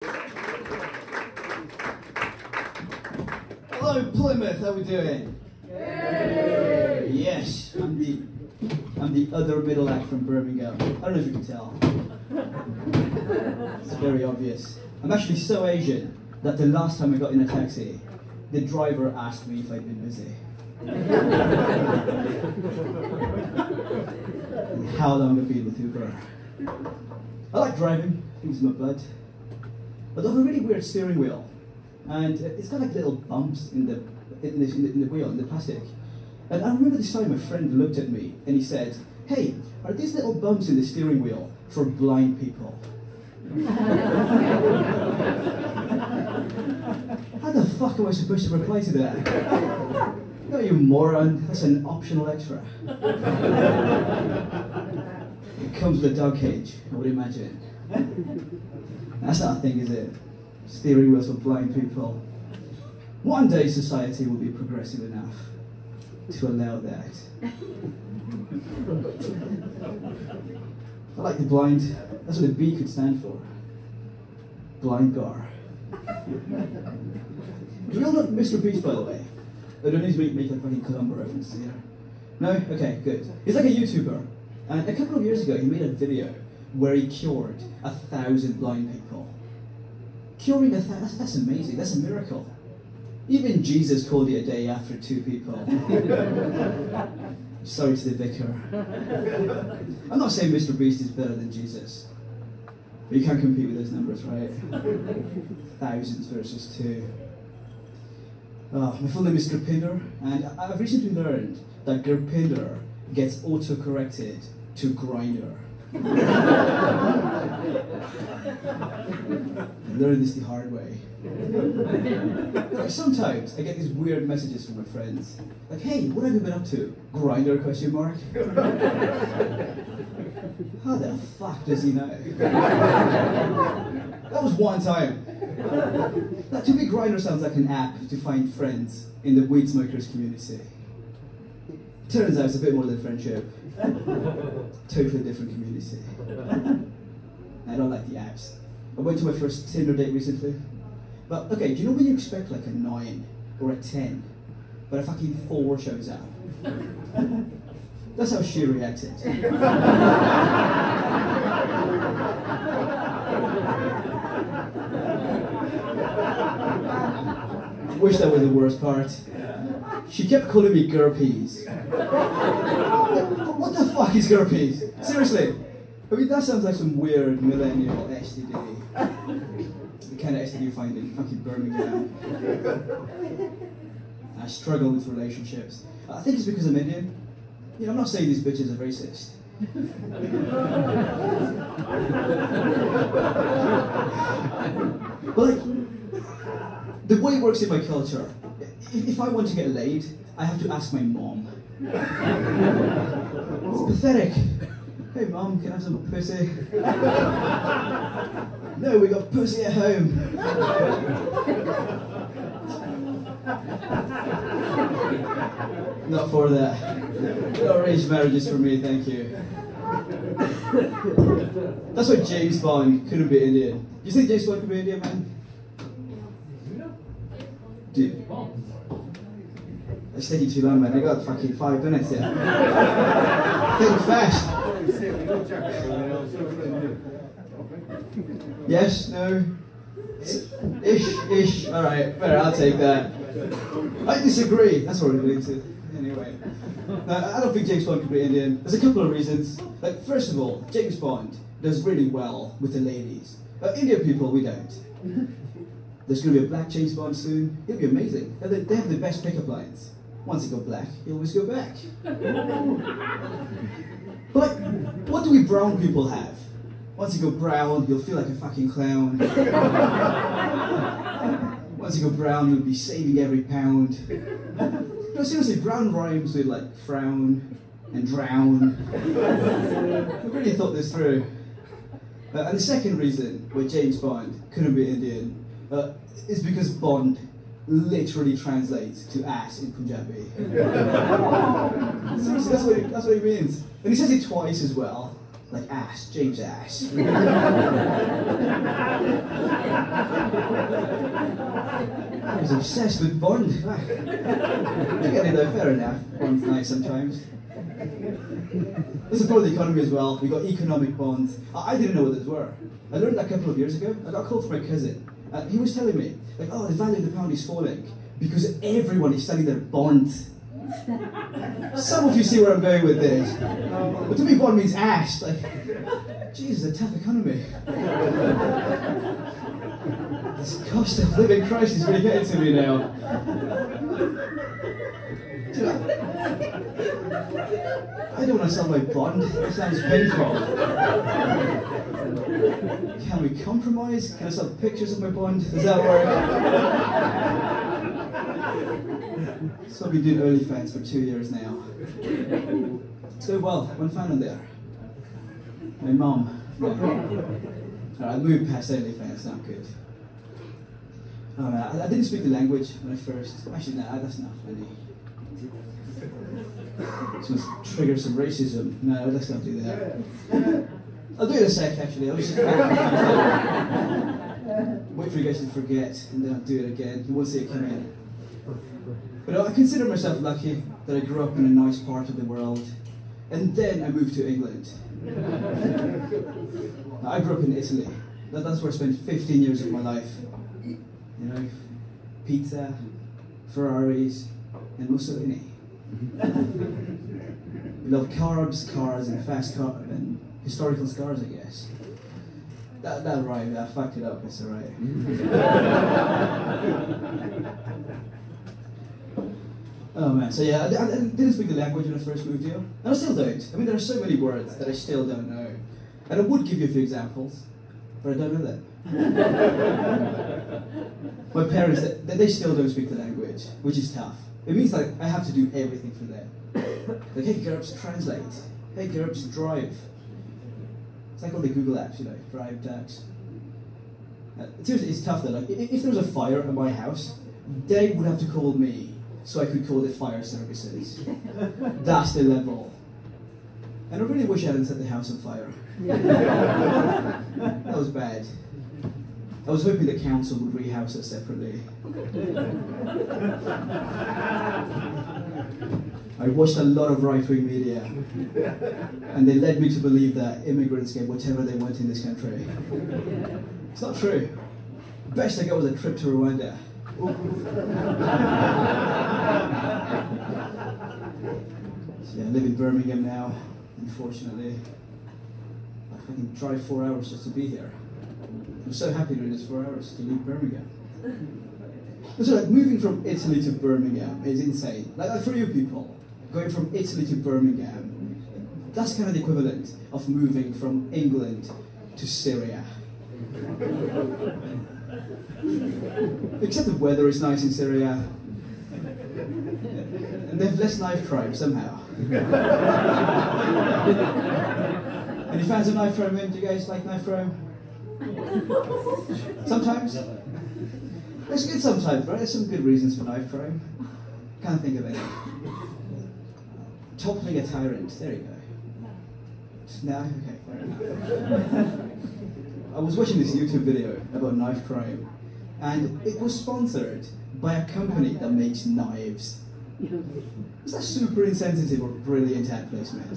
Hello Plymouth, how we doing? Yay! Yes, I'm the other middle act from Birmingham. I don't know if you can tell. It's very obvious. I'm actually so Asian that the last time I got in a taxi, the driver asked me if I'd been busy. And how long I've been with Uber. I like driving, things in my blood. But I have a really weird steering wheel. And it's got like little bumps in the wheel, in the plastic. And I remember this time my friend looked at me and he said, "Hey, are these little bumps in the steering wheel for blind people?" How the fuck am I supposed to reply to that? No, you moron, that's an optional extra. It comes with a dog cage, I would imagine. That's not a thing, is it? Steering wheels for blind people. One day society will be progressive enough to allow that. I like the blind. That's what the B could stand for. Blind Gar. Do we all know Mr. Beast, by the way? I don't need to make like fucking Columbo references here. No? Okay, good. He's like a YouTuber. And a couple of years ago he made a video where he cured 1,000 blind people. Curing 1,000, that's amazing, that's a miracle. Even Jesus called it a day after 2 people. Sorry to the vicar. I'm not saying Mr. Beast is better than Jesus. But you can't compete with those numbers, right? Thousands versus 2. My full name is Gurpinder, and I've recently learned that Gurpinder gets auto-corrected to Grinder. I learned this the hard way. Like sometimes I get these weird messages from my friends, like, "Hey, what have you been up to? Grinder? Question mark." How the fuck does he know? That was one time. That to me, Grinder sounds like an app to find friends in the weed smokers community. Turns out it's a bit more than friendship. Totally different community. I don't like the apps. I went to my first Tinder date recently. But okay, do you know when you expect like a 9 or a 10, but a fucking 4 shows up? That's how she reacted. Wish that was the worst part. She kept calling me Gurpies. What the fuck is Gurpies? Seriously. I mean, that sounds like some weird millennial STD. The kind of STD you find in fucking Birmingham. I struggle with relationships. I think it's because I'm Indian. You know, I'm not saying these bitches are racist. But like, the way it works in my culture, if I want to get laid, I have to ask my mom. It's pathetic. "Hey mom, can I have some pussy?" "No, we got pussy at home." Not for that. No arranged marriages for me, thank you. That's why James Bond couldn't be Indian. You think James Bond could be Indian, man? Dude. It's taking too long, man. I got fucking 5 minutes here. Think fast. Yes, no. Ish. Alright, better, I'll take that. I disagree. That's what we're going to. Anyway. No, I don't think James Bond could be Indian. There's a couple of reasons. Like, first of all, James Bond does really well with the ladies. Indian people, we don't. There's going to be a black James Bond soon. It'll be amazing. They have the best pickup lines. Once you go black, you always go back. But what do we brown people have? Once you go brown, you'll feel like a fucking clown. Once you go brown, you'll be saving every pound. No, seriously, brown rhymes with like frown and drown. We really thought this through. And the second reason why James Bond couldn't be Indian is because Bond literally translates to ass in Punjabi. Seriously, that's what he means. And he says it twice as well. Like Ash, James Ash. I was obsessed with Bond. Again, though, fair enough. Bond's nice sometimes. There's a part of the economy as well. We got economic bonds. I didn't know what those were. I learned that a couple of years ago. I got a call from my cousin. He was telling me, like, oh, the value of the pound is falling because everyone is selling their bonds. Some of you see where I'm going with this. But to me, bond means ash. Like, Jesus, a tough economy. This cost of living crisis is really getting to me now. Do you know, I don't want to sell my bond. It sounds painful. Can we compromise? Can I sell pictures of my bond? Does that work? So I've been doing OnlyFans for 2 years now. It's going well. One fan on there. My mum. Yeah. I moved past OnlyFans, not good. Oh, man, I didn't speak the language when I first. Actually, no, that's not funny. It's going to trigger some racism. No, let's not do that. I'll do it in a sec, actually. I'll just wait for you guys to forget, and then I'll do it again. You won't see it come in. But I consider myself lucky that I grew up in a nice part of the world, and then I moved to England. Now, I grew up in Italy. That's where I spent 15 years of my life. You know, pizza, Ferraris, and Mussolini. We love carbs, cars, and fast car and historical scars, I guess. That right, I fucked it up, it's alright. Oh man, so yeah, I didn't speak the language when I first moved here. And I still don't. I mean, there are so many words that I still don't know. And I would give you a few examples, but I don't know them. My parents, they still don't speak the language, which is tough. It means like I have to do everything for them. Like, hey Gurps, translate. Hey Gurps, drive. It's like all the Google apps, you know, drive, ducks. Seriously, it's tough though. Like, if there was a fire at my house, they would have to call me so I could call the fire services. That's the level. And I really wish I hadn't set the house on fire. That was bad. I was hoping the council would rehouse us separately. I watched a lot of right-wing media, and they led me to believe that immigrants get whatever they want in this country. It's not true. The best I got was a trip to Rwanda. So yeah, I live in Birmingham now, unfortunately. I can drive 4 hours just to be here. I'm so happy during this 4 hours to leave Birmingham. So like, moving from Italy to Birmingham is insane. Like for you people, going from Italy to Birmingham, that's kind of the equivalent of moving from England to Syria. Except the weather is nice in Syria. And they have less knife crime somehow. Any fans of knife crime? Do you guys like knife crime? Sometimes? It's good sometimes, right? There's some good reasons for knife crime. Can't think of any. Toppling a tyrant. There you go. No? Okay, fair enough. I was watching this YouTube video about knife crime, and it was sponsored by a company that makes knives. Was that super insensitive or brilliant ad placement?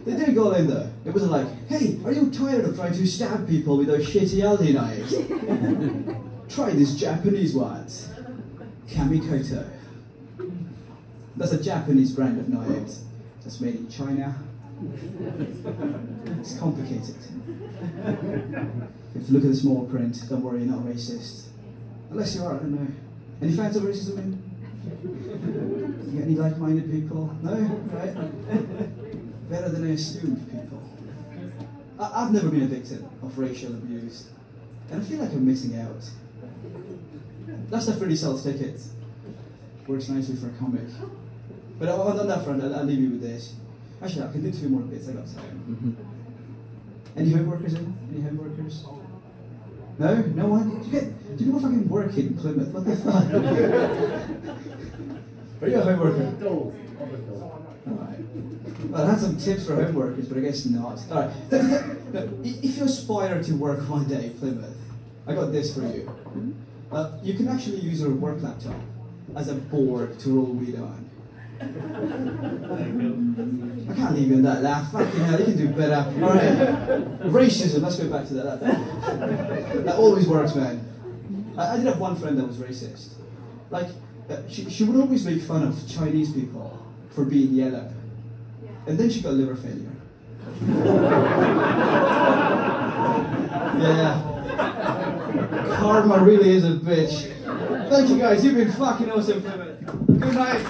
They didn't go all in though. It wasn't like, hey, are you tired of trying to stab people with those shitty Aldi knives? Try these Japanese ones. Kamikoto. That's a Japanese brand of knives that's made in China. It's complicated. If you look at the small print, don't worry, you're not racist. Unless you are, I don't know. Any fans of racism? You got any like-minded people? No? Right? Better than I assumed, people. I've never been a victim of racial abuse, and I feel like I'm missing out. That stuff really sells tickets. Works nicely for a comic. But on that front, I'll leave you with this. Actually, I can do 2 more bits, I got time. Any home workers in? Any home workers? No? No one? Do people fucking work in Plymouth? What the fuck? Are you a home worker? Alright. Well, I had some tips for home workers, but I guess not. Alright. If you aspire to work one day in Plymouth, I got this for you. You can actually use your work laptop as a board to roll weed on. I can't leave you in that laugh. Fucking hell, you can do better. Alright. Racism, let's go back to that. That always works, man. I did have one friend that was racist. Like, she would always make fun of Chinese people for being yellow. And then she got liver failure. Yeah. Karma really is a bitch. Thank you guys, you've been fucking awesome. Good night.